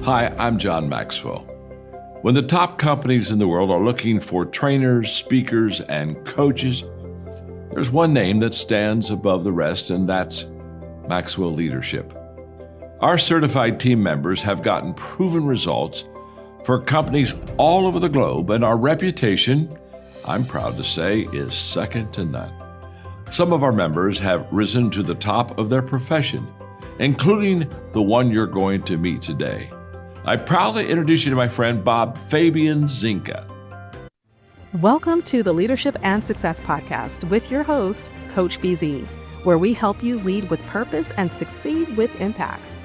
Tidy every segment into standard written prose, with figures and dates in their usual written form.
Hi, I'm John Maxwell. When the top companies in the world are looking for trainers, speakers, and coaches, there's one name that stands above the rest, and that's Maxwell Leadership. Our certified team members have gotten proven results for companies all over the globe, and our reputation, I'm proud to say, is second to none. Some of our members have risen to the top of their profession, including the one you're going to meet today. I proudly introduce you to my friend Bob Fabian Zinka. Welcome to the Leadership and Success Podcast with your host, Coach BZ, where we help you lead with purpose and succeed with impact.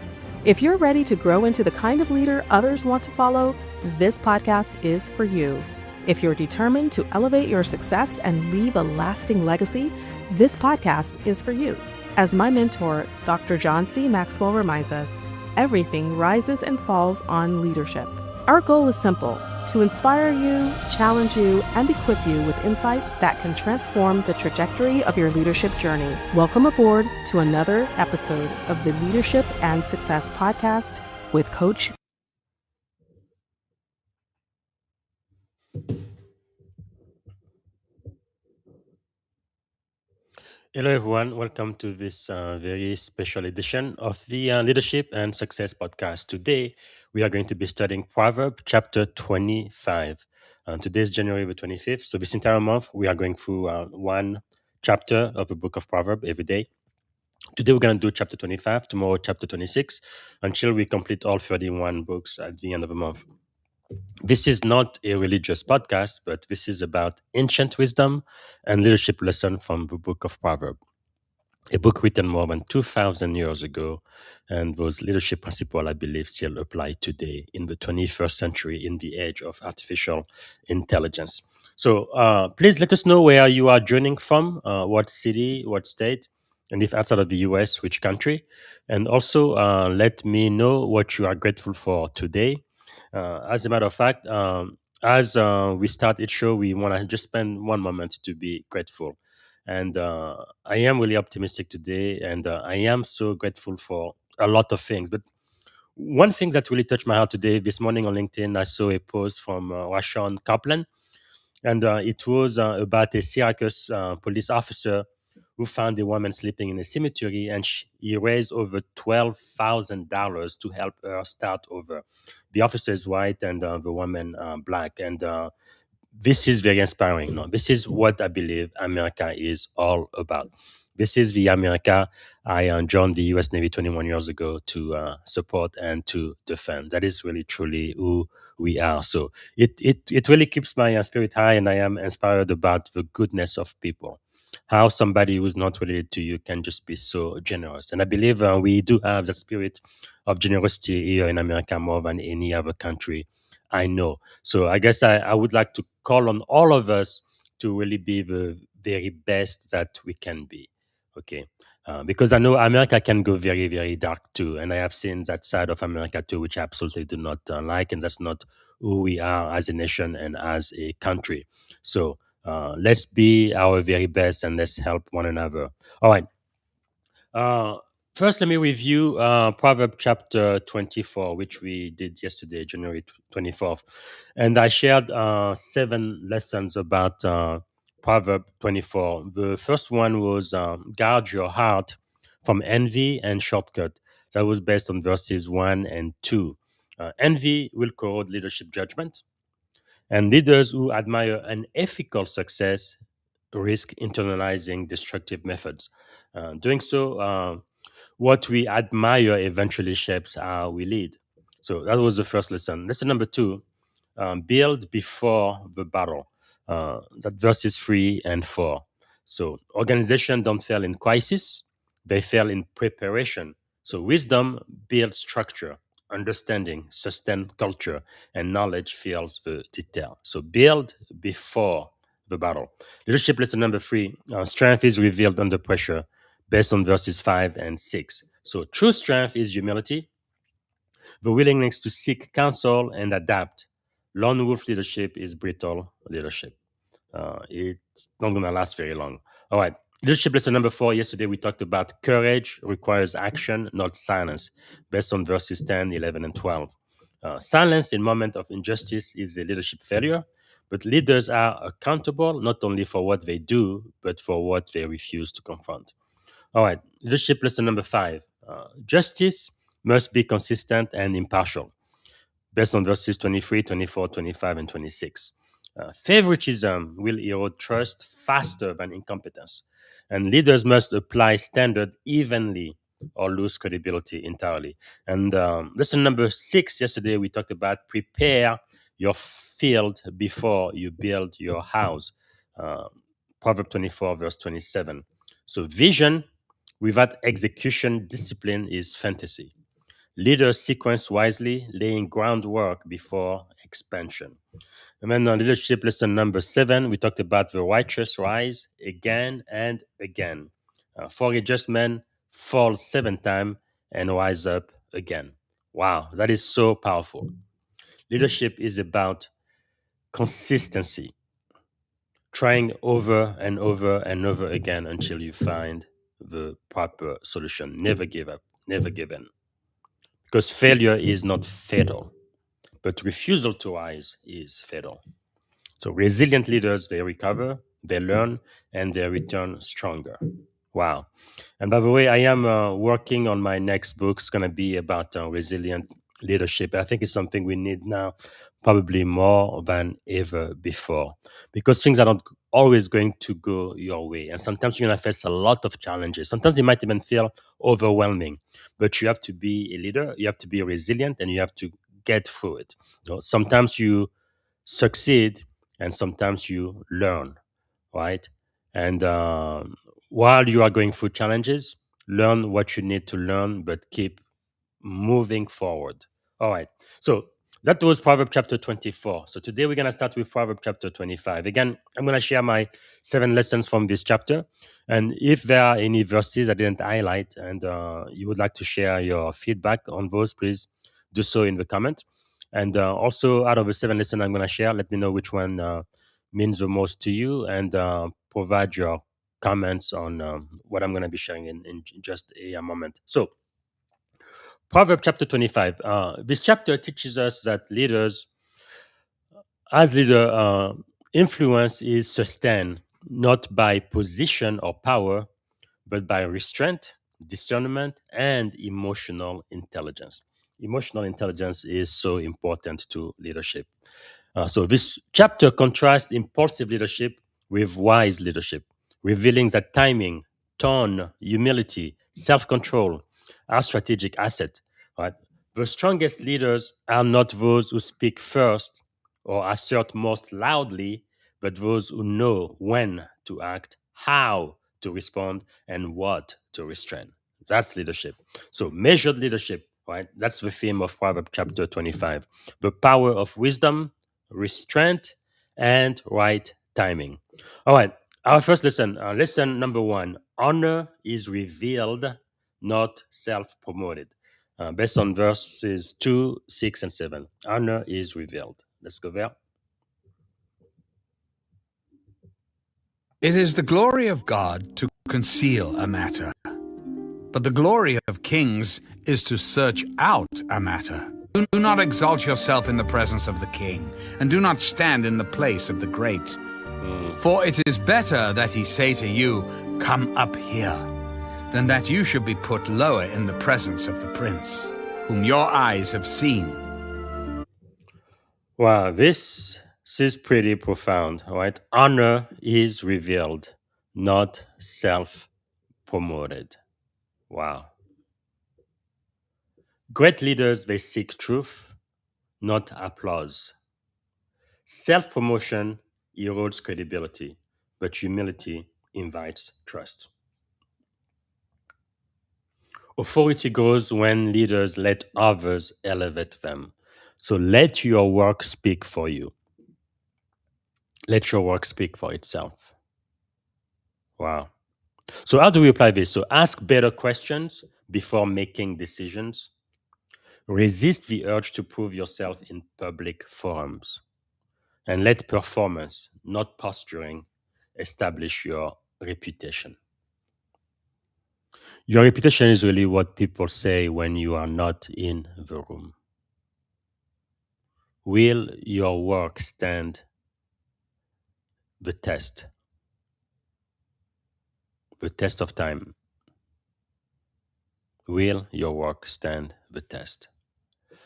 If you're ready to grow into the kind of leader others want to follow, this podcast is for you. If you're determined to elevate your success and leave a lasting legacy, this podcast is for you. As my mentor, Dr. John C. Maxwell reminds us, everything rises and falls on leadership. Our goal is simple: to inspire you, challenge you, and equip you with insights that can transform the trajectory of your leadership journey. Welcome aboard to another episode of the Leadership and Success Podcast with Coach. Hello, everyone. Welcome to this very special edition of the Leadership and Success Podcast. Today, we are going to be studying Proverbs chapter 25. Today is January the 25th. So this entire month, we are going through one chapter of the Book of Proverbs every day. Today, we're going to do chapter 25, tomorrow, chapter 26, until we complete all 31 books at the end of the month. This is not a religious podcast, but this is about ancient wisdom and leadership lesson from the Book of Proverbs, a book written more than 2,000 years ago. And those leadership principles, I believe, still apply today in the 21st century in the age of artificial intelligence. So please let us know where you are joining from, what city, what state, and if outside of the US, which country. And also let me know what you are grateful for today. As a matter of fact, as we start each show, we want to just spend one moment to be grateful. And I am really optimistic today, and I am so grateful for a lot of things. But one thing that really touched my heart today, this morning on LinkedIn, I saw a post from Rashawn Kaplan, and it was about a Syracuse police officer who found a woman sleeping in a cemetery, and he raised over $12,000 to help her start over. The officer is white and the woman black, and this is very inspiring. No, this is what I believe America is all about. This is the America I joined the U.S. Navy 21 years ago to support and to defend. That is really, truly who we are. So it really keeps my spirit high, and I am inspired about the goodness of people. How somebody who's not related to you can just be so generous. And I believe we do have that spirit of generosity here in America more than any other country I know. So I guess I would like to call on all of us to really be the very best that we can be. Okay. Because I know America can go very, very dark too. And I have seen that side of America too, which I absolutely do not like. And that's not who we are as a nation and as a country. So let's be our very best and let's help one another. All right. First, let me review Proverbs chapter 24, which we did yesterday, January 24th. And I shared 7 lessons about Proverbs 24. The first one was guard your heart from envy and shortcut. That was based on verses 1 and 2. Envy will corrode leadership judgment, and leaders who admire an ethical success risk internalizing destructive methods. Doing so, what we admire eventually shapes how we lead. So that was the first lesson. Lesson number 2, build before the battle. That verses 3 and 4. So organizations don't fail in crisis, they fail in preparation. So wisdom builds structure, understanding sustain culture, and knowledge fills the detail. So build before the battle. Leadership lesson number 3, strength is revealed under pressure, based on verses 5 and 6. So true strength is humility, the willingness to seek counsel and adapt. Lone wolf leadership is brittle leadership. It's not going to last very long. All right. Leadership lesson number 4. Yesterday we talked about courage requires action, not silence, based on verses 10, 11, and 12. Silence in moment of injustice is a leadership failure, but leaders are accountable not only for what they do, but for what they refuse to confront. All right, leadership lesson number 5. Justice must be consistent and impartial, based on verses 23, 24, 25, and 26. Favoritism will erode trust faster than incompetence, and leaders must apply standard evenly or lose credibility entirely. And lesson number 6, yesterday we talked about prepare your field before you build your house. Uh, Proverb 24, verse 27. So, vision without execution discipline is fantasy. Leaders sequence wisely, laying groundwork before expansion. And then on leadership lesson number 7, we talked about the righteous rise again and again. For a just man falls 7 times and rise up again. Wow, that is so powerful. Leadership is about consistency, trying over and over and over again until you find the proper solution. Never give up, never give in. Because failure is not fatal, but refusal to rise is fatal. So resilient leaders, they recover, they learn, and they return stronger. Wow. And by the way, I am working on my next book. It's going to be about resilient leadership. I think it's something we need now, probably more than ever before, because things are not always going to go your way. And sometimes you're going to face a lot of challenges. Sometimes they might even feel overwhelming, but you have to be a leader, you have to be resilient, and you have to get through it. Sometimes you succeed and sometimes you learn, right? And while you are going through challenges, learn what you need to learn, but keep moving forward. All right. So that was Proverbs chapter 24. So today we're going to start with Proverbs chapter 25. Again, I'm going to share my 7 lessons from this chapter. And if there are any verses I didn't highlight and you would like to share your feedback on those, please do so in the comment. And also, out of the 7 lessons I'm going to share, let me know which one means the most to you and provide your comments on what I'm going to be sharing in just a moment. So, Proverbs chapter 25. This chapter teaches us that as leader, influence is sustained not by position or power, but by restraint, discernment, and emotional intelligence. Emotional intelligence is so important to leadership. So this chapter contrasts impulsive leadership with wise leadership, revealing that timing, tone, humility, self-control are strategic assets. Right? The strongest leaders are not those who speak first or assert most loudly, but those who know when to act, how to respond, and what to restrain. That's leadership. So measured leadership, right? That's the theme of Proverbs chapter 25. The power of wisdom, restraint, and right timing. All right, our first lesson, lesson number 1, honor is revealed, not self-promoted. Based on verses 2, 6, and 7. Honor is revealed. Let's go there. It is the glory of God to conceal a matter, but the glory of kings is to search out a matter. Do not exalt yourself in the presence of the king, and do not stand in the place of the great. For it is better that he say to you, "Come up here," than that you should be put lower in the presence of the prince, whom your eyes have seen. Wow, this is pretty profound, all right? Honor is revealed, not self-promoted. Wow. Great leaders, they seek truth, not applause. Self-promotion erodes credibility, but humility invites trust. Authority grows when leaders let others elevate them. So let your work speak for you. Let your work speak for itself. Wow. So how do we apply this? So ask better questions before making decisions. Resist the urge to prove yourself in public forums. And let performance, not posturing, establish your reputation. Your reputation is really what people say when you are not in the room. Will your work stand the test? The test of time. Will your work stand the test?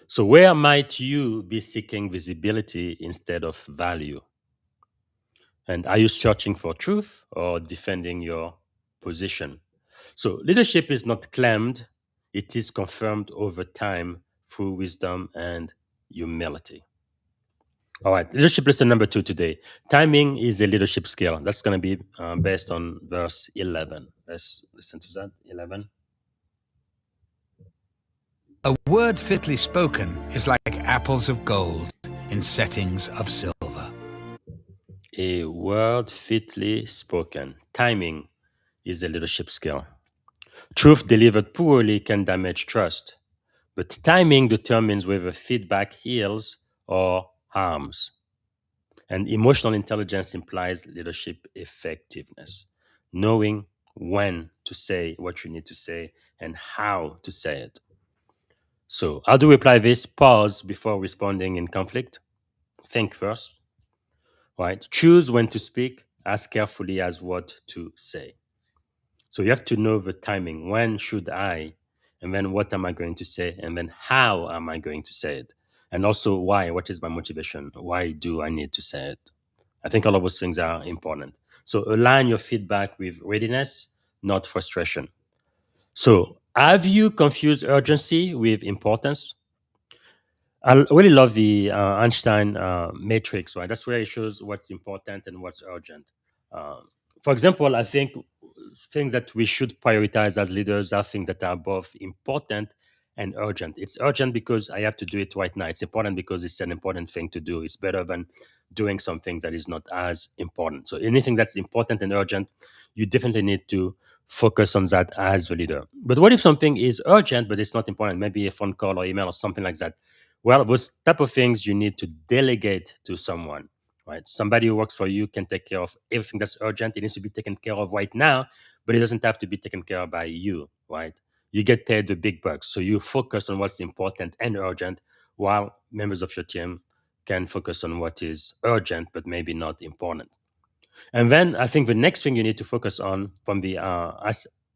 So, where might you be seeking visibility instead of value? And are you searching for truth or defending your position? So, leadership is not claimed, it is confirmed over time through wisdom and humility. All right, leadership lesson number 2 today. Timing is a leadership skill. That's going to be based on verse 11. Let's listen to that. 11. A word fitly spoken is like apples of gold in settings of silver. A word fitly spoken. Timing is a leadership skill. Truth delivered poorly can damage trust, but timing determines whether feedback heals or harms. And emotional intelligence implies leadership effectiveness, knowing when to say what you need to say and how to say it. So, how do we apply this? Pause before responding in conflict. Think first, right? Choose when to speak, ask carefully as what to say. So you have to know the timing. When should I? And then what am I going to say? And then how am I going to say it? And also why? What is my motivation? Why do I need to say it? I think all of those things are important. So align your feedback with readiness, not frustration. So have you confused urgency with importance? I really love the Einstein matrix, right? That's where it shows what's important and what's urgent. Um, for example, I think things that we should prioritize as leaders are things that are both important and urgent. It's urgent because I have to do it right now. It's important because it's an important thing to do. It's better than doing something that is not as important. So anything that's important and urgent, you definitely need to focus on that as the leader. But what if something is urgent but it's not important? Maybe a phone call or email or something like that. Well, those type of things you need to delegate to someone, right? Somebody who works for you can take care of everything that's urgent. It needs to be taken care of right now, but it doesn't have to be taken care of by you, right? You get paid the big bucks. So you focus on what's important and urgent while members of your team can focus on what is urgent, but maybe not important. And then I think the next thing you need to focus on from the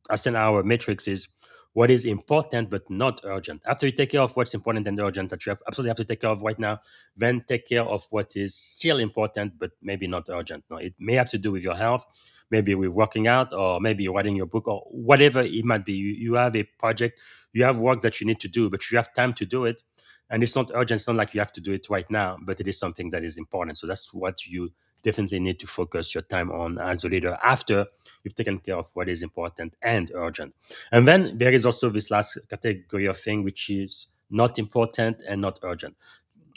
Eisenhower matrix is what is important but not urgent. After you take care of what's important and urgent that you absolutely have to take care of right now, then take care of what is still important but maybe not urgent. No, it may have to do with your health, maybe with working out, or maybe writing your book, or whatever it might be. You have a project, you have work that you need to do, but you have time to do it. And it's not urgent. It's not like you have to do it right now, but it is something that is important. So that's what you definitely need to focus your time on as a leader after you've taken care of what is important and urgent. And then there is also this last category of thing, which is not important and not urgent.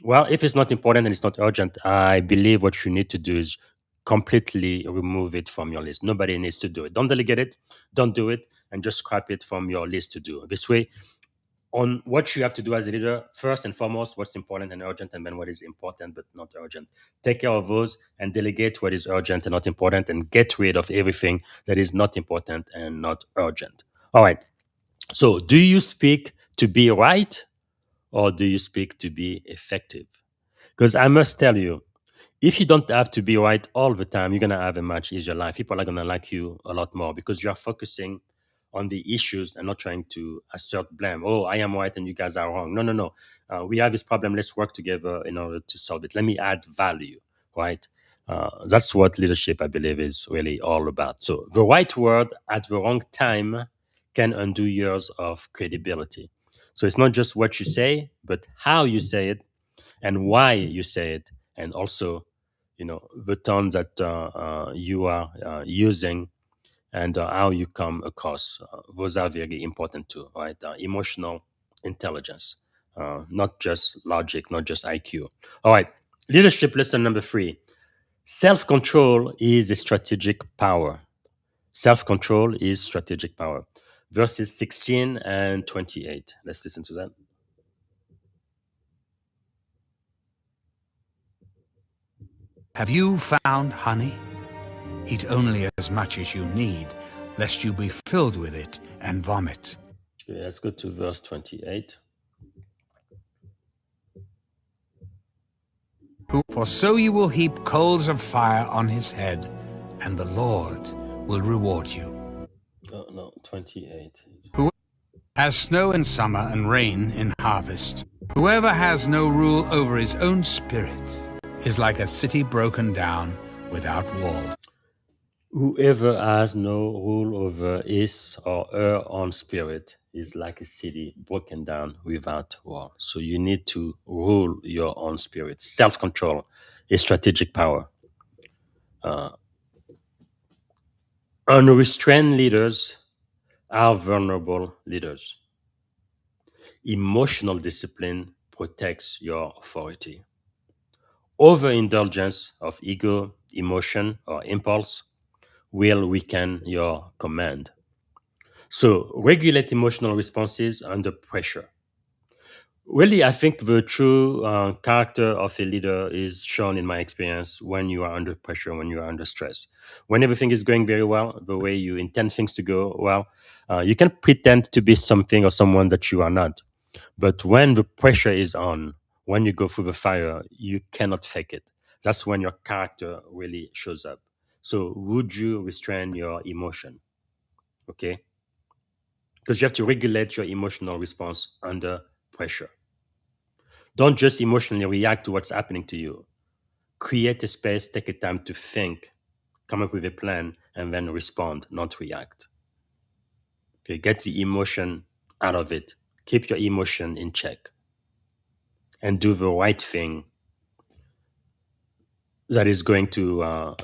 Well, if it's not important and it's not urgent, I believe what you need to do is completely remove it from your list. Nobody needs to do it. Don't delegate it, don't do it, and just scrap it from your list to do. This way, on what you have to do as a leader, first and foremost, what's important and urgent, and then what is important but not urgent. Take care of those and delegate what is urgent and not important, and get rid of everything that is not important and not urgent. All right. So, do you speak to be right or do you speak to be effective? Because I must tell you, if you don't have to be right all the time, you're going to have a much easier life. People are going to like you a lot more because you are focusing on the issues and not trying to assert blame. Oh, I am right and you guys are wrong. No, no, no. We have this problem. Let's work together in order to solve it. Let me add value, right? That's what leadership, I believe, is really all about. So the right word at the wrong time can undo years of credibility. So it's not just what you say, but how you say it and why you say it, and also, the tone that you are using and how you come across. Those are very important too, right? Emotional intelligence, not just logic, not just IQ. All right, leadership lesson number 3. Self-control is a strategic power. Self-control is strategic power. Verses 16 and 28. Let's listen to that. Have you found honey? Eat only as much as you need, lest you be filled with it and vomit. Okay, let's go to verse 28. For so you will heap coals of fire on his head, and the Lord will reward you. Oh, no, 28. Who has snow in summer and rain in harvest. Whoever has no rule over his own spirit is like a city broken down without walls. Whoever has no rule over his or her own spirit is like a city broken down without wall. So you need to rule your own spirit. Self-control is strategic power. Unrestrained leaders are vulnerable leaders. Emotional discipline protects your authority. Overindulgence of ego, emotion, or impulse will weaken your command. So, regulate emotional responses under pressure. Really, I think the true character of a leader is shown in my experience when you are under pressure, when you are under stress. When everything is going very well, the way you intend things to go well, you can pretend to be something or someone that you are not. But when the pressure is on, when you go through the fire, you cannot fake it. That's when your character really shows up. So, would you restrain your emotion? Okay? Because you have to regulate your emotional response under pressure. Don't just emotionally react to what's happening to you. Create a space, take a time to think, come up with a plan, and then respond, not react. Okay, get the emotion out of it. Keep your emotion in check. And do the right thing that is going to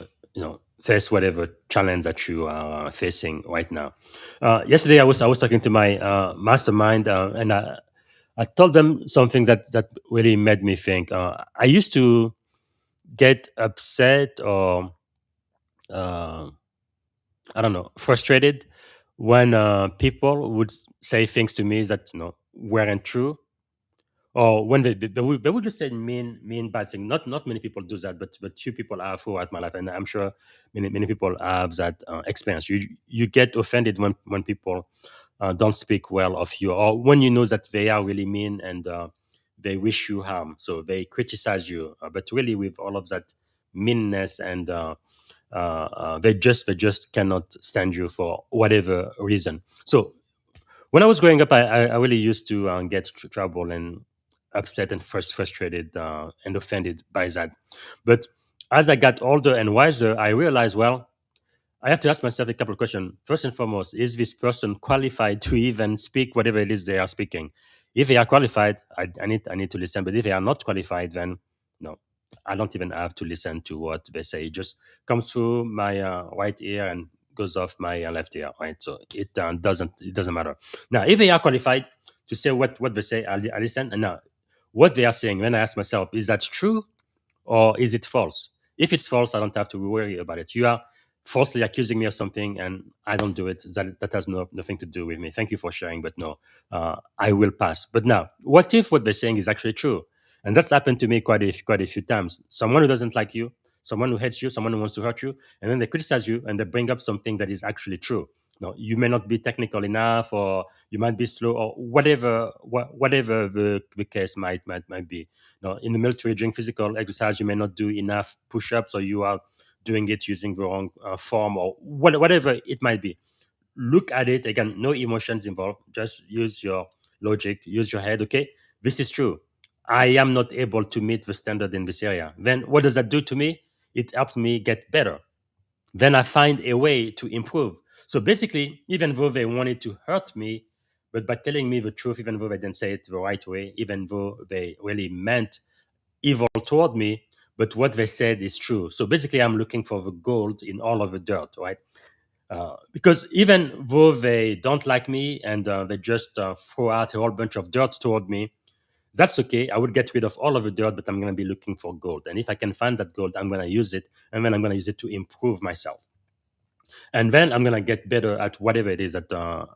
face whatever challenge that you are facing right now. Yesterday, I was talking to my mastermind, and I told them something that really made me think. I used to get upset or uh, I don't know, frustrated when people would say things to me that weren't true, or when they would just say mean bad thing. Not many people do that, but few people have throughout my life, and I'm sure many people have that experience. You get offended when people don't speak well of you, or when you know that they are really mean and they wish you harm, so they criticize you, but really with all of that meanness and they just cannot stand you for whatever reason. So when I was growing up, I really used to get trouble and upset and frustrated and offended by that. But as I got older and wiser, I realized, well, I have to ask myself a couple of questions. First and foremost, is this person qualified to even speak whatever it is they are speaking? If they are qualified, I need to listen. But if they are not qualified, then no, I don't even have to listen to what they say. It just comes through my right ear and goes off my left ear. Right, so it doesn't matter. Now, if they are qualified to say what they say, I listen. And now, what they are saying, when I ask myself, is that true or is it false? If it's false, I don't have to worry about it. You are falsely accusing me of something, and I don't do it. That has nothing to do with me. Thank you for sharing, but no, I will pass. But now, what if what they're saying is actually true? And that's happened to me quite a few times. Someone who doesn't like you, someone who hates you, someone who wants to hurt you, and then they criticize you and they bring up something that is actually true. No, you may not be technical enough, or you might be slow, or whatever the case might be. No, in the military, during physical exercise, you may not do enough push-ups, or you are doing it using the wrong form, or whatever it might be. Look at it again. No emotions involved. Just use your logic. Use your head. Okay, this is true. I am not able to meet the standard in this area. Then what does that do to me? It helps me get better. Then I find a way to improve. So basically, even though they wanted to hurt me, but by telling me the truth, even though they didn't say it the right way, even though they really meant evil toward me, but what they said is true. So basically, I'm looking for the gold in all of the dirt, right? Because even though they don't like me and they just throw out a whole bunch of dirt toward me, that's okay. I would get rid of all of the dirt, but I'm going to be looking for gold. And if I can find that gold, I'm going to use it, and then I'm going to use it to improve myself. And then I'm going to get better at whatever it is that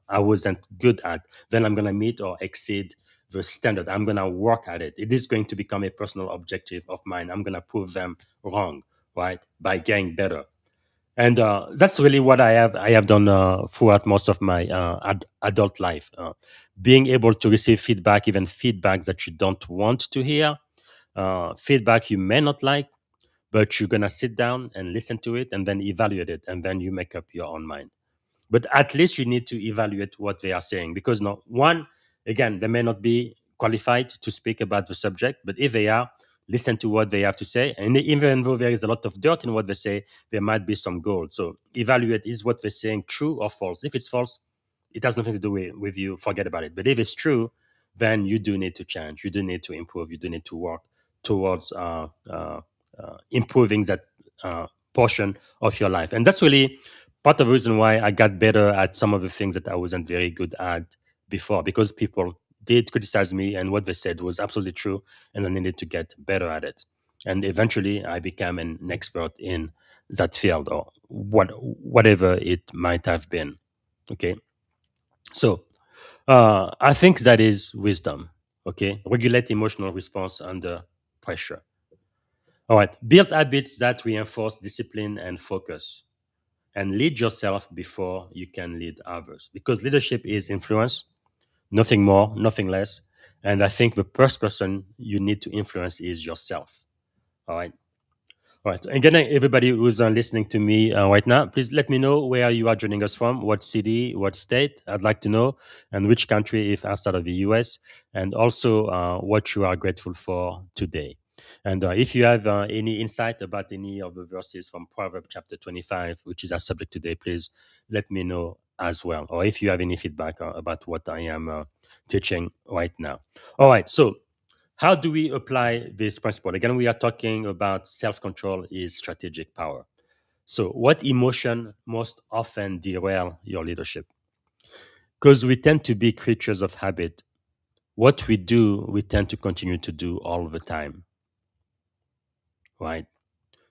I wasn't good at. Then I'm going to meet or exceed the standard. I'm going to work at it. It is going to become a personal objective of mine. I'm going to prove them wrong, right, by getting better. And that's really what I have done throughout most of my adult life. Being able to receive feedback, even feedback that you don't want to hear, feedback you may not like, but you're going to sit down and listen to it and then evaluate it, and then you make up your own mind. But at least you need to evaluate what they are saying, because no one, again, they may not be qualified to speak about the subject, but if they are, listen to what they have to say, and even though there is a lot of dirt in what they say, there might be some gold. So evaluate, is what they're saying true or false? If it's false, it has nothing to do with you, forget about it. But if it's true, then you do need to change, you do need to improve, you do need to work towards improving that portion of your life. And that's really part of the reason why I got better at some of the things that I wasn't very good at before, because people did criticize me and what they said was absolutely true, and I needed to get better at it. And eventually I became an expert in that field, or whatever it might have been. Okay. So I think that is wisdom. Okay. Regulate emotional response under pressure. All right. Build habits that reinforce discipline and focus, and lead yourself before you can lead others. Because leadership is influence, nothing more, nothing less. And I think the first person you need to influence is yourself. All right. All right. Again, everybody who's listening to me right now, please let me know where you are joining us from, what city, what state. I'd like to know, and which country, if outside of the US, and also what you are grateful for today. And if you have any insight about any of the verses from Proverbs chapter 25, which is our subject today, please let me know as well. Or if you have any feedback about what I am teaching right now. All right. So, how do we apply this principle? Again, we are talking about self-control is strategic power. So, what emotion most often derail your leadership? Because we tend to be creatures of habit. What we do, we tend to continue to do all the time, right?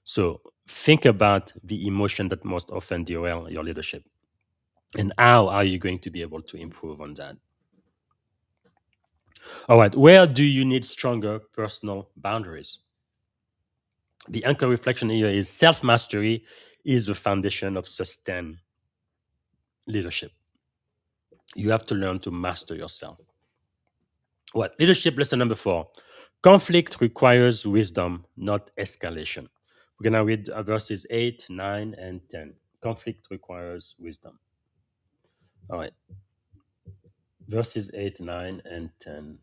So, think about the emotion that most often derail your leadership, and how are you going to be able to improve on that? All right, where do you need stronger personal boundaries? The anchor reflection here is self mastery is the foundation of sustained leadership. You have to learn to master yourself. What? Leadership lesson number 4. Conflict requires wisdom, not escalation. We're going to read verses 8, 9, and 10. Conflict requires wisdom. All right. Verses 8, 9, and 10.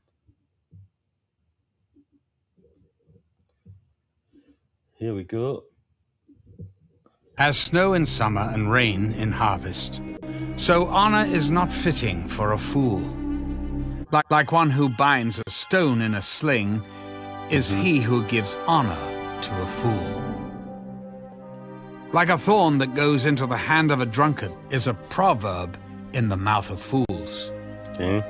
Here we go. As snow in summer and rain in harvest, so honor is not fitting for a fool. Like one who binds a stone in a sling is he who gives honor to a fool. Like a thorn that goes into the hand of a drunkard is a proverb in the mouth of fools. Okay.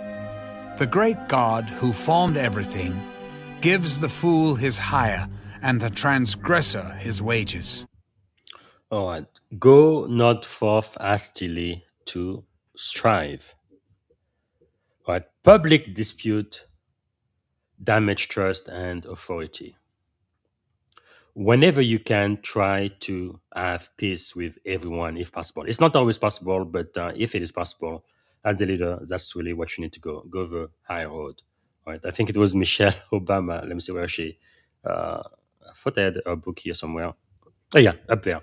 The great God who formed everything gives the fool his hire and the transgressor his wages. All right. Go not forth hastily to strive. All right. Public dispute damage trust and authority. Whenever you can, try to have peace with everyone if possible. It's not always possible, but if it is possible, as a leader, that's really what you need to go the high road. All right. I think it was Michelle Obama. Let me see where she. I thought I had a book here somewhere. Oh yeah, up there.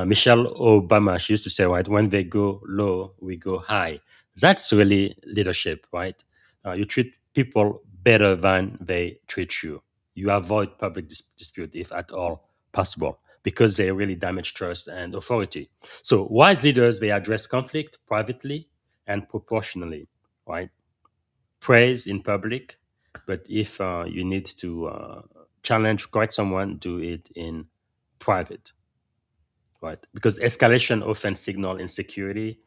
Michelle Obama, she used to say, right, when they go low, we go high. That's really leadership, right? You treat people better than they treat you. You avoid public dispute if at all possible, because they really damage trust and authority. So wise leaders, they address conflict privately and proportionally, right? Praise in public, but if you need to challenge, correct someone, do it in private, right? Because escalation often signal insecurity,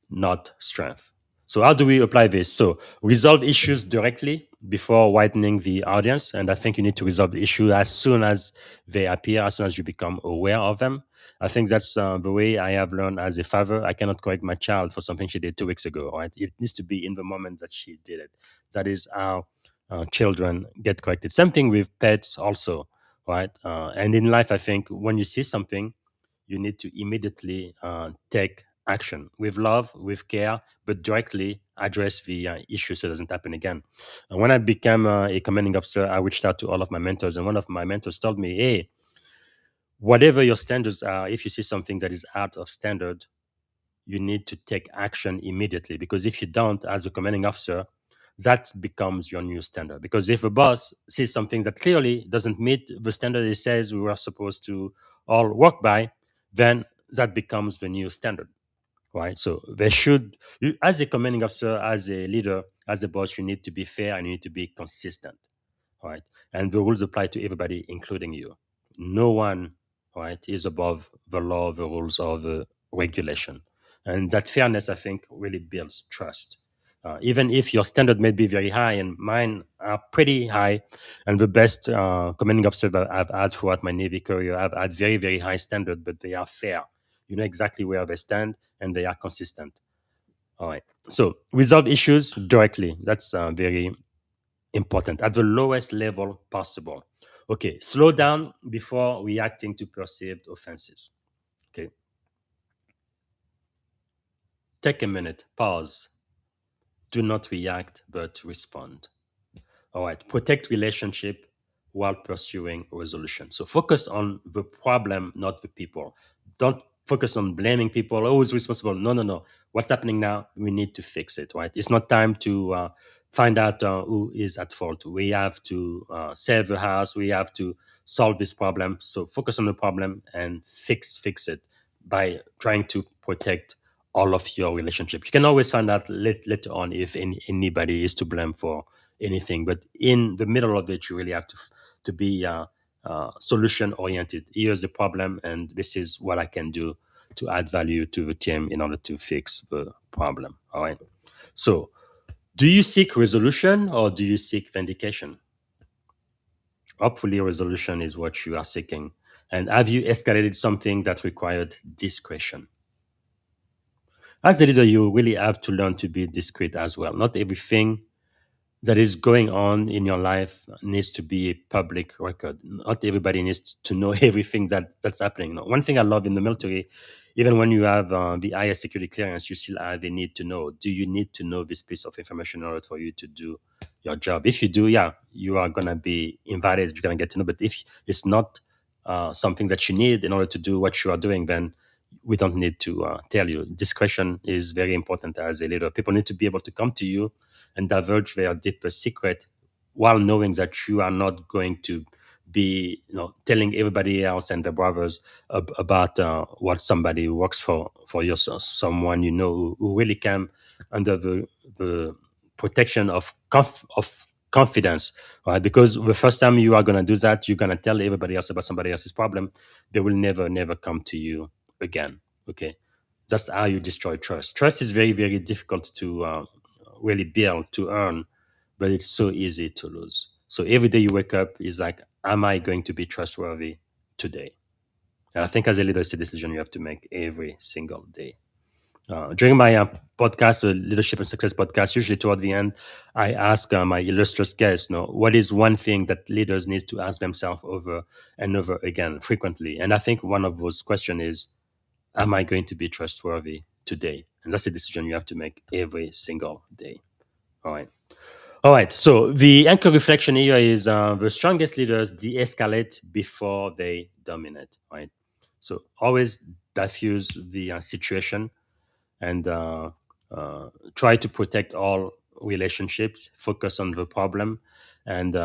not strength. So how do we apply this? So resolve issues directly before widening the audience. And I think you need to resolve the issue as soon as they appear, as soon as you become aware of them. I think that's the way I have learned as a father. I cannot correct my child for something she did 2 weeks ago, right? It needs to be in the moment that she did it. That is how children get corrected. Same thing with pets also, right? And in life, I think when you see something, you need to immediately take action with love, with care, but directly address the issue so it doesn't happen again. And when I became a commanding officer, I reached out to all of my mentors, and one of my mentors told me, hey, whatever your standards are, if you see something that is out of standard, you need to take action immediately, because if you don't, as a commanding officer, that becomes your new standard. Because if a boss sees something that clearly doesn't meet the standard he says we were supposed to all work by, then that becomes the new standard, right? So as a commanding officer, as a leader, as a boss, you need to be fair and you need to be consistent, right? And the rules apply to everybody, including you. No one, right, is above the law, the rules, or the regulation. And that fairness, I think, really builds trust. Even if your standard may be very high, and mine are pretty high, and the best commanding officer that I've had throughout my Navy career, I've had very, very high standard, but they are fair. You know exactly where they stand, and they are consistent. All right. So resolve issues directly. That's very important at the lowest level possible. Okay, slow down before reacting to perceived offenses. Okay, take a minute, pause. Do not react, but respond. All right, protect relationship while pursuing resolution. So focus on the problem, not the people. Don't focus on blaming people. Oh, who's responsible? No, no, no. What's happening now? We need to fix it, right? It's not time to find out who is at fault. We have to save the house. We have to solve this problem. So focus on the problem and fix it by trying to protect all of your relationship. You can always find out later on if anybody is to blame for anything, but in the middle of it, you really have to be solution oriented. Here's the problem, and this is what I can do to add value to the team in order to fix the problem. All right. So, do you seek resolution or do you seek vindication? Hopefully, resolution is what you are seeking. And have you escalated something that required discretion? As a leader, you really have to learn to be discreet as well. Not everything that is going on in your life needs to be a public record. Not everybody needs to know everything that's happening. No. One thing I love in the military, even when you have the highest security clearance, you still have a need to know. Do you need to know this piece of information in order for you to do your job? If you do, yeah, you are going to be invited. You're going to get to know. But if it's not something that you need in order to do what you are doing, then we don't need to tell you. Discretion is very important as a leader. People need to be able to come to you and divulge their deepest secret while knowing that you are not going to be telling everybody else and their brothers about what somebody who works for yourself, someone who really came under the protection of confidence, right? Because the first time you are going to do that, you're going to tell everybody else about somebody else's problem. They will never come to you again. Okay, that's how you destroy trust. Trust is very, very difficult to really build, to earn, but it's so easy to lose. So every day you wake up is like, am I going to be trustworthy today? And I think as a leader, it's a decision you have to make every single day. During my podcast, the Leadership and Success podcast, usually toward the end, I ask my illustrious guests, what is one thing that leaders need to ask themselves over and over again frequently? And I think one of those questions is, am I going to be trustworthy today? And that's a decision you have to make every single day. All right. All right. So the anchor reflection here is the strongest leaders de-escalate before they dominate. Right. So always diffuse the situation and try to protect all relationships. Focus on the problem and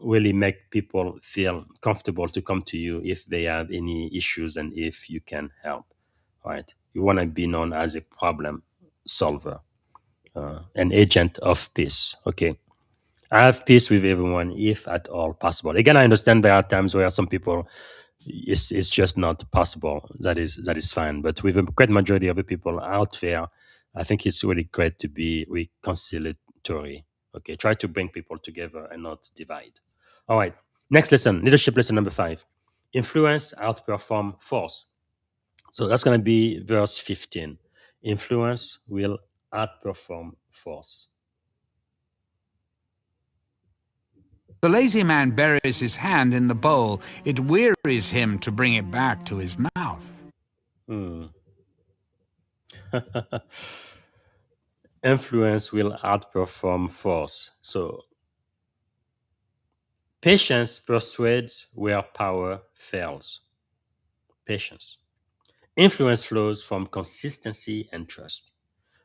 really make people feel comfortable to come to you if they have any issues and if you can help. Right. You want to be known as a problem solver, an agent of peace. Okay. I have peace with everyone if at all possible. Again, I understand there are times where some people it's just not possible. That is fine. But with a great majority of the people out there, I think it's really great to be reconciliatory. Okay. Try to bring people together and not divide. All right. Next lesson, leadership lesson number 5. Influence outperform force. So that's going to be verse 15. Influence will outperform force. The lazy man buries his hand in the bowl. It wearies him to bring it back to his mouth. Influence will outperform force. So patience persuades where power fails. Patience. Influence flows from consistency and trust.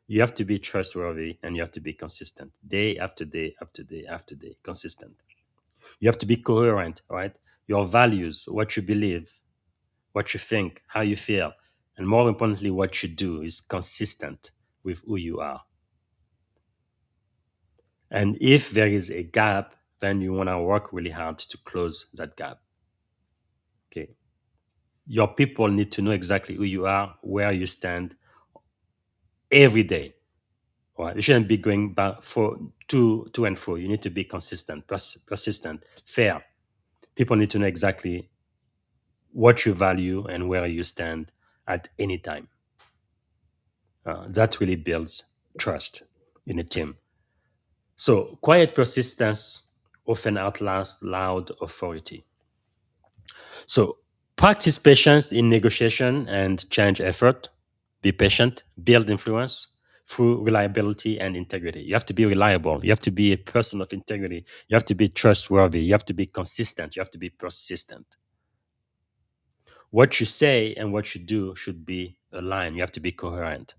You have to be trustworthy and you have to be consistent day after day after day after day, consistent. You have to be coherent, right? Your values, what you believe, what you think, how you feel, and more importantly, what you do is consistent with who you are. And if there is a gap, then you want to work really hard to close that gap. Okay. Your people need to know exactly who you are, where you stand every day. Right? You shouldn't be going back for to and fro. You need to be consistent, persistent, fair. People need to know exactly what you value and where you stand at any time. That really builds trust in a team. So, quiet persistence often outlasts loud authority. So, practice patience in negotiation and change effort. Be patient, build influence through reliability and integrity. You have to be reliable. You have to be a person of integrity. You have to be trustworthy. You have to be consistent. You have to be persistent. What you say and what you do should be aligned. You have to be coherent.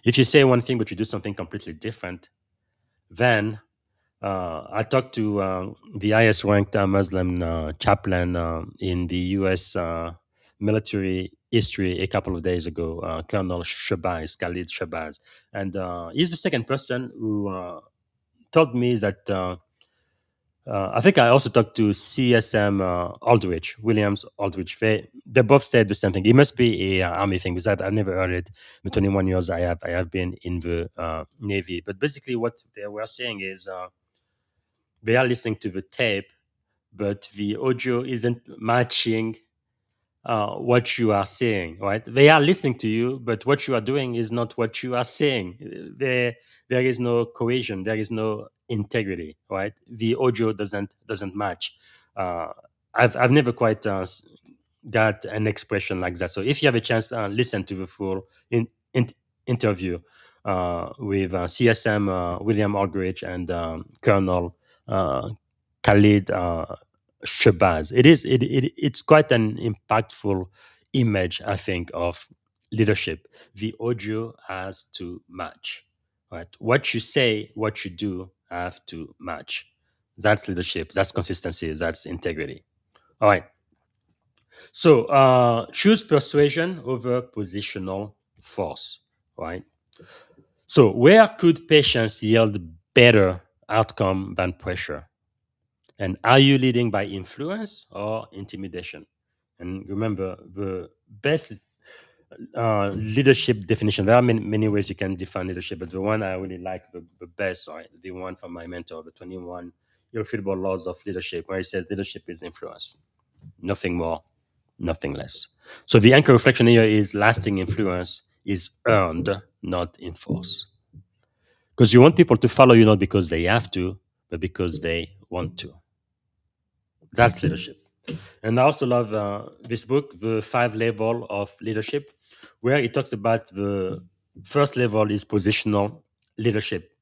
If you say one thing but you do something completely different, then I talked to the highest ranked Muslim chaplain in the U.S. Military history a couple of days ago, Colonel Shabazz, Khalid Shabazz. And he's the second person who told me that. I think I also talked to CSM Aldrich, Williams Aldrich. They both said the same thing. It must be a army thing because I've never heard it. The 21 years I have been in the Navy. But basically, what they were saying is they are listening to the tape, but the audio isn't matching what you are saying, right? They are listening to you, but what you are doing is not what you are saying. There is no cohesion. There is no integrity, right? The audio doesn't match. Uh, I've never quite got an expression like that. So if you have a chance, listen to the full interview with CSM William Aldrich and Colonel uh, Khalid Shabazz. It's quite an impactful image, I think, of leadership. The audio has to match. Right? What you say, what you do have to match. That's leadership. That's consistency. That's integrity. All right. So choose persuasion over positional force. Right. So where could patience yield better outcome than pressure? And are you leading by influence or intimidation? And remember, the best leadership definition, there are many ways you can define leadership, but the one I really like the best, right, the one from my mentor, the 21 irrefutable laws of leadership, where he says leadership is influence, nothing more, nothing less. So the anchor reflection here is lasting influence is earned, not enforced. Because you want people to follow you not because they have to, but because they want to. That's leadership. And I also love this book, The Five Level of Leadership, where it talks about the first level is positional leadership.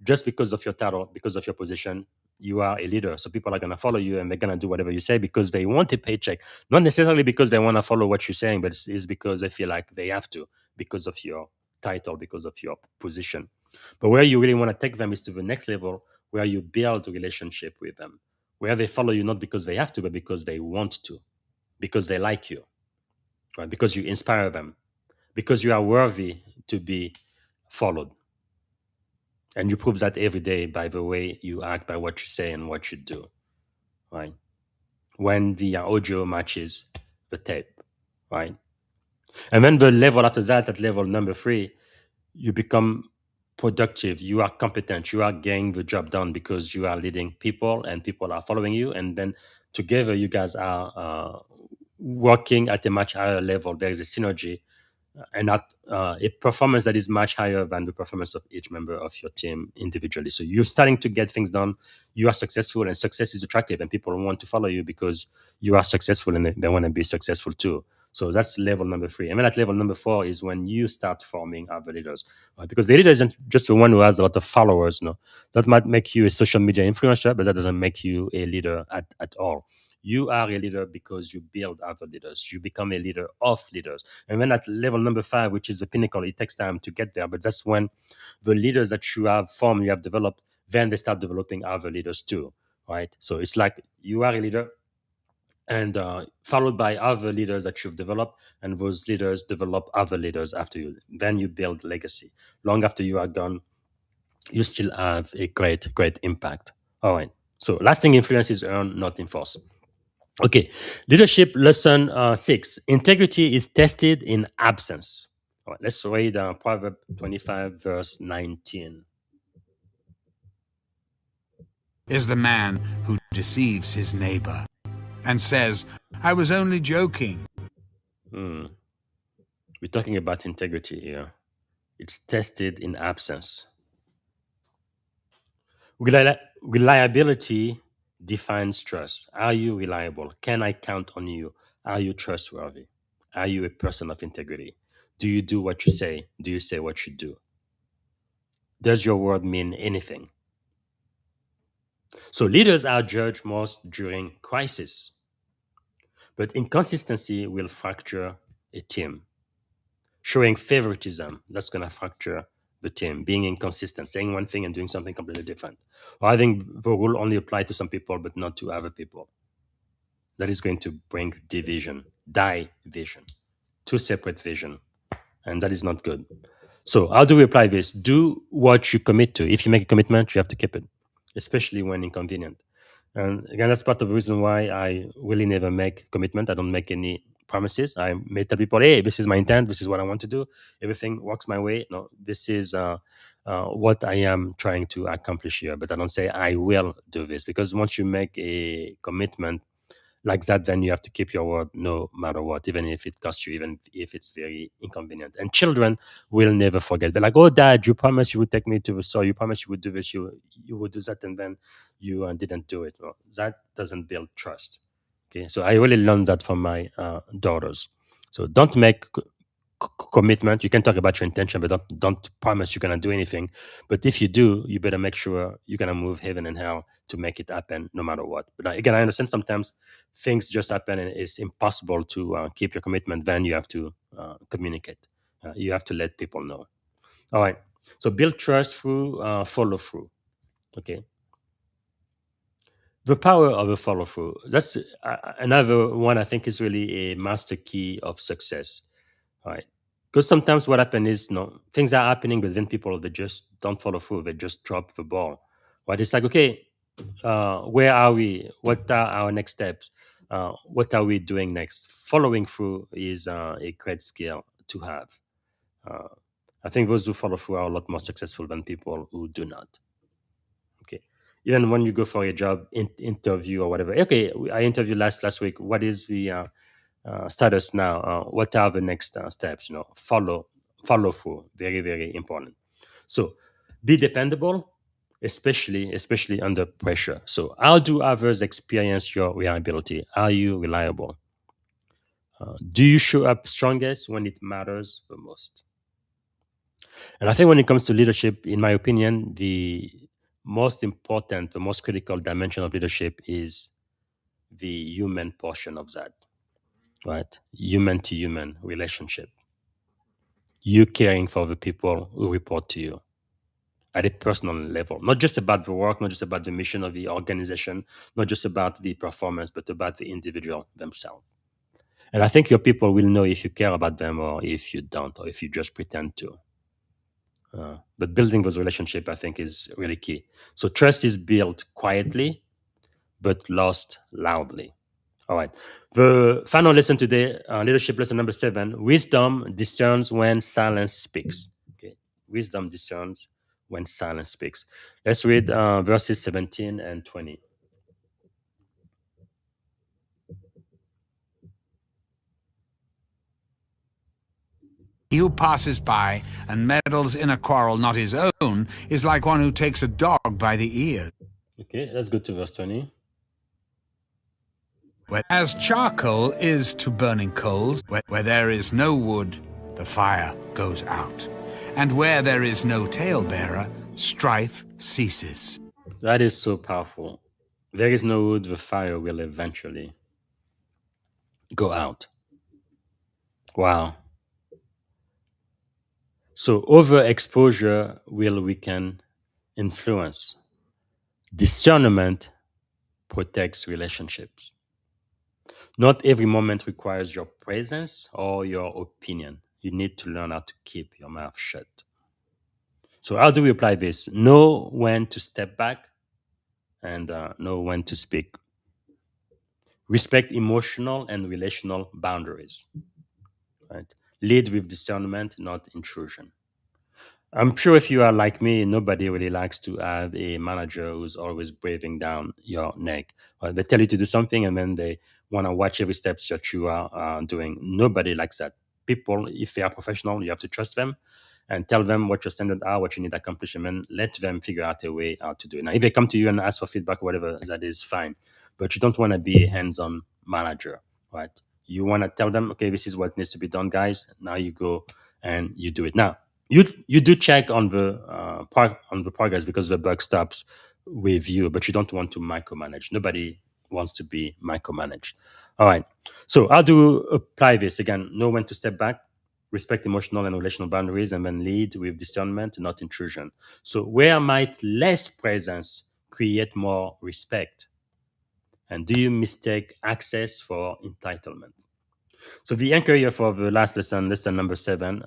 Just because of your title, because of your position, you are a leader. So people are going to follow you and they're going to do whatever you say because they want a paycheck. Not necessarily because they want to follow what you're saying, but it's because they feel like they have to because of your title, because of your position. But where you really want to take them is to the next level where you build a relationship with them, where they follow you not because they have to, but because they want to, because they like you, right? Because you inspire them, because you are worthy to be followed. And you prove that every day by the way you act, by what you say and what you do, right? When the audio matches the tape, right? And then the level after that, at level number 3, you become productive, you are competent, you are getting the job done because you are leading people and people are following you. And then together, you guys are working at a much higher level. There is a synergy and not a performance that is much higher than the performance of each member of your team individually. So you're starting to get things done. You are successful, and success is attractive, and people want to follow you because you are successful, and they want to be successful too. So that's level number 3. And then at level number 4 is when you start forming other leaders. Right? Because the leader isn't just the one who has a lot of followers. No, that might make you a social media influencer, but that doesn't make you a leader at all. You are a leader because you build other leaders. You become a leader of leaders. And then at level number 5, which is the pinnacle, it takes time to get there. But that's when the leaders that you have formed, you have developed, then they start developing other leaders too. Right? So it's like you are a leader, and followed by other leaders that you've developed, and those leaders develop other leaders after you. Then you build legacy. Long after you are gone, you still have a great impact. All right. So lasting influence is earned, not enforced. Okay. Leadership lesson 6. Integrity is tested in absence. All right. Let's read Proverbs 25, verse 19. Is the man who deceives his neighbor and says, I was only joking. We're talking about integrity here. It's tested in absence. Reliability defines trust. Are you reliable? Can I count on you? Are you trustworthy? Are you a person of integrity? Do you do what you say? Do you say what you do? Does your word mean anything? So leaders are judged most during crisis, but inconsistency will fracture a team. Showing favoritism, that's going to fracture the team. Being inconsistent, saying one thing and doing something completely different. Or having the rule only apply to some people but not to other people. That is going to bring division, division, two separate vision. And that is not good. So how do we apply this? Do what you commit to. If you make a commitment, you have to keep it, especially when inconvenient. And again, that's part of the reason why I really never make commitment. I don't make any promises. I may tell people, hey, this is my intent. This is what I want to do. Everything works my way. No, this is what I am trying to accomplish here. But I don't say I will do this, because once you make a commitment like that, then you have to keep your word no matter what, even if it costs you, even if it's very inconvenient. And children will never forget. They're like, oh, Dad, you promised you would take me to the store. You promised you would do this. You would do that, and then you didn't do it. Well, that doesn't build trust. Okay, so I really learned that from my daughters. So don't make commitment. You can talk about your intention, but don't promise you're gonna do anything. But if you do, you better make sure you're gonna move heaven and hell to make it happen, no matter what. But again, I understand sometimes things just happen and it's impossible to keep your commitment. Then you have to communicate. You have to let people know. All right. So build trust through follow through. Okay. The power of a follow through. That's another one I think is really a master key of success. Right. Because sometimes what happens is, things are happening, but then people, they just don't follow through. They just drop the ball. Right. It's like, okay, where are we? What are our next steps? What are we doing next? Following through is a great skill to have. I think those who follow through are a lot more successful than people who do not. Okay. Even when you go for a job interview or whatever. Okay, I interviewed last week. What is the status now? What are the next steps? Follow through. Very, very important. So be dependable, especially under pressure. So how do others experience your reliability? Are you reliable? Do you show up strongest when it matters the most? And I think when it comes to leadership, in my opinion, the most important, the most critical dimension of leadership is the human portion of that, right? Human to human relationship. You caring for the people who report to you at a personal level, not just about the work, not just about the mission of the organization, not just about the performance, but about the individual themselves. And I think your people will know if you care about them or if you don't, or if you just pretend to. But building those relationships, I think, is really key. So trust is built quietly, but lost loudly. All right. The final lesson today, leadership lesson number 7, wisdom discerns when silence speaks. Okay. Wisdom discerns when silence speaks. Let's read verses 17 and 20. He who passes by and meddles in a quarrel not his own is like one who takes a dog by the ear. Okay, let's go to verse 20. As charcoal is to burning coals, where there is no wood, the fire goes out. And where there is no talebearer, strife ceases. That is so powerful. There is no wood, the fire will eventually go out. Wow. So overexposure will weaken influence. Discernment protects relationships. Not every moment requires your presence or your opinion. You need to learn how to keep your mouth shut. So, how do we apply this? Know when to step back and know when to speak. Respect emotional and relational boundaries. Right? Lead with discernment, not intrusion. I'm sure if you are like me, nobody really likes to have a manager who's always breathing down your neck. They tell you to do something and then they want to watch every step that you are doing. Nobody likes that. People, if they are professional, you have to trust them and tell them what your standards are, what you need to accomplish, and then let them figure out a way how to do it. Now, if they come to you and ask for feedback or whatever, that is fine. But you don't want to be a hands-on manager, right? You want to tell them, okay, this is what needs to be done, guys. Now you go and you do it. Now, you do check on the progress because the buck stops with you, but you don't want to micromanage. Nobody wants to be micromanaged. All right. So how do you apply this? Again, know when to step back, respect emotional and relational boundaries, and then lead with discernment, not intrusion. So where might less presence create more respect? And do you mistake access for entitlement? So the anchor here for the last lesson, lesson number 7,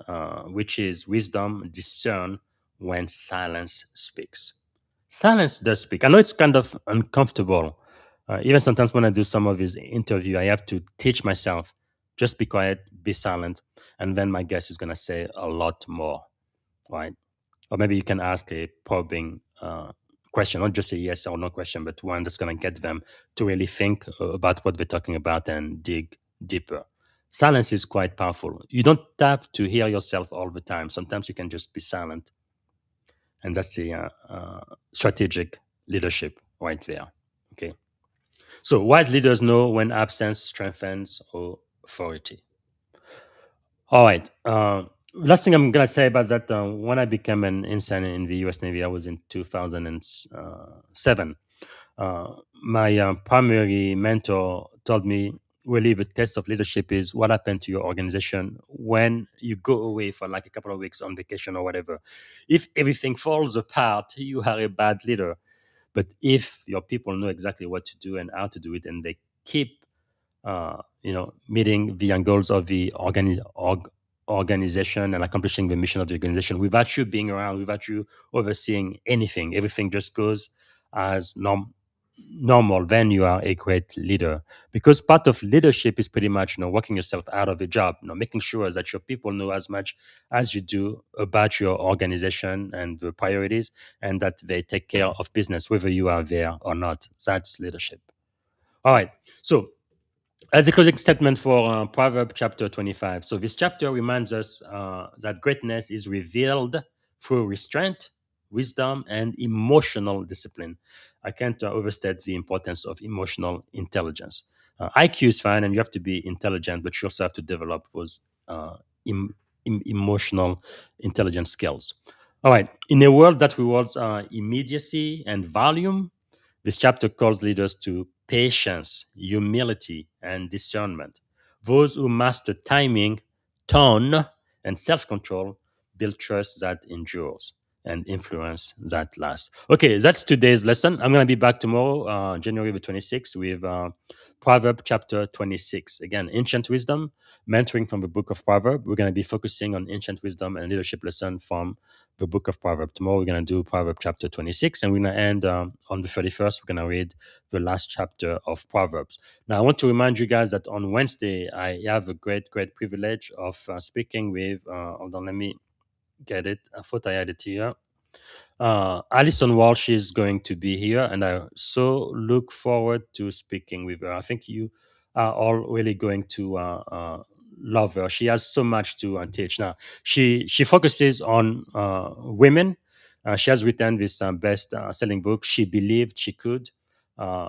which is wisdom discern when silence speaks. Silence does speak. I know it's kind of uncomfortable. Even sometimes when I do some of these interview, I have to teach myself, just be quiet, be silent, and then my guest is going to say a lot more, right? Or maybe you can ask a probing question, not just a yes or no question, but one that's going to get them to really think about what they're talking about and dig deeper. Silence is quite powerful. You don't have to hear yourself all the time. Sometimes you can just be silent. And that's the strategic leadership right there. Okay. So wise leaders know when absence strengthens authority. All right. Last thing I'm gonna say about that, when I became an ensign in the U.S. Navy, I was in 2007. My primary mentor told me, really, the test of leadership is what happened to your organization when you go away for like a couple of weeks on vacation or whatever. If everything falls apart, you are a bad leader. But if your people know exactly what to do and how to do it, and they keep meeting the end goals of the organization and accomplishing the mission of the organization without you being around, without you overseeing anything. Everything just goes as normal. Then you are a great leader, because part of leadership is pretty much working yourself out of a job. Making sure that your people know as much as you do about your organization and the priorities, and that they take care of business whether you are there or not. That's leadership. All right. So as a closing statement for Proverbs chapter 25. So this chapter reminds us that greatness is revealed through restraint, wisdom, and emotional discipline. I can't overstate the importance of emotional intelligence. IQ is fine, and you have to be intelligent, but you also have to develop those emotional intelligence skills. All right. In a world that rewards immediacy and volume, this chapter calls leaders to patience, humility, and discernment. Those who master timing, tone, and self control build trust that endures and influence that lasts. Okay, that's today's lesson. I'm going to be back tomorrow, January the 26th, with Proverbs chapter 26. Again, ancient wisdom, mentoring from the book of Proverbs. We're going to be focusing on ancient wisdom and leadership lesson from the book of Proverbs. Tomorrow, we're going to do Proverbs chapter 26, and we're going to end on the 31st. We're going to read the last chapter of Proverbs. Now, I want to remind you guys that on Wednesday, I have a great privilege of speaking with, hold on, let me get it. I thought I had it here. Alison Walsh is going to be here, and I so look forward to speaking with her. I think you are all really going to love her. She has so much to teach. Now, she focuses on women. She has written this best selling book. She believed she could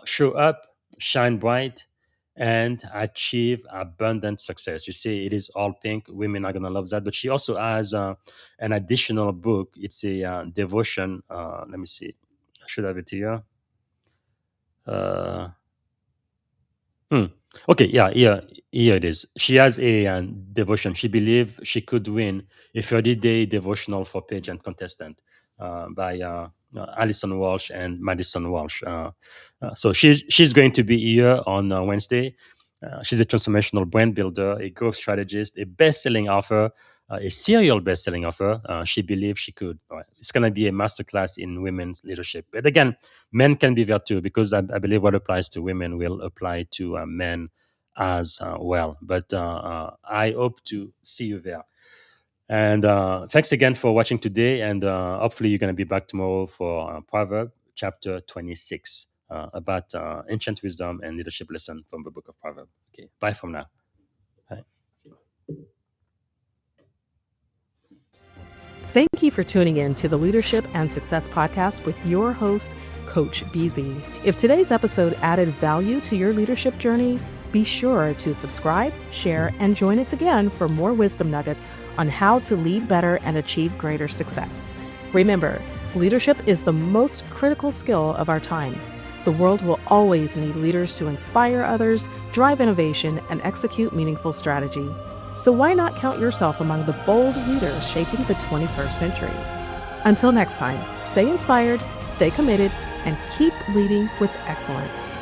show up, shine bright, and achieve abundant success. You see, it is all pink. Women are going to love that. But she also has an additional book. It's a devotion. Let me see. I should have it here. Uh, Hmm. Okay, yeah, here it is. She has a devotion. She believed she could win a 30-day devotional for pageant contestant by Alison Walsh and Madison Walsh. So she's going to be here on Wednesday. She's a transformational brand builder, a growth strategist, a best-selling author, a serial best-selling author. She believes she could. It's going to be a masterclass in women's leadership. But again, men can be there too, because I believe what applies to women will apply to men as well. But I hope to see you there. And thanks again for watching today. And hopefully you're going to be back tomorrow for Proverbs chapter 26 about ancient wisdom and leadership lesson from the book of Proverbs. Okay, bye from now. Bye. Thank you for tuning in to the Leadership and Success Podcast with your host, Coach BZ. If today's episode added value to your leadership journey, be sure to subscribe, share, and join us again for more wisdom nuggets on how to lead better and achieve greater success. Remember, leadership is the most critical skill of our time. The world will always need leaders to inspire others, drive innovation, and execute meaningful strategy. So why not count yourself among the bold leaders shaping the 21st century? Until next time, stay inspired, stay committed, and keep leading with excellence.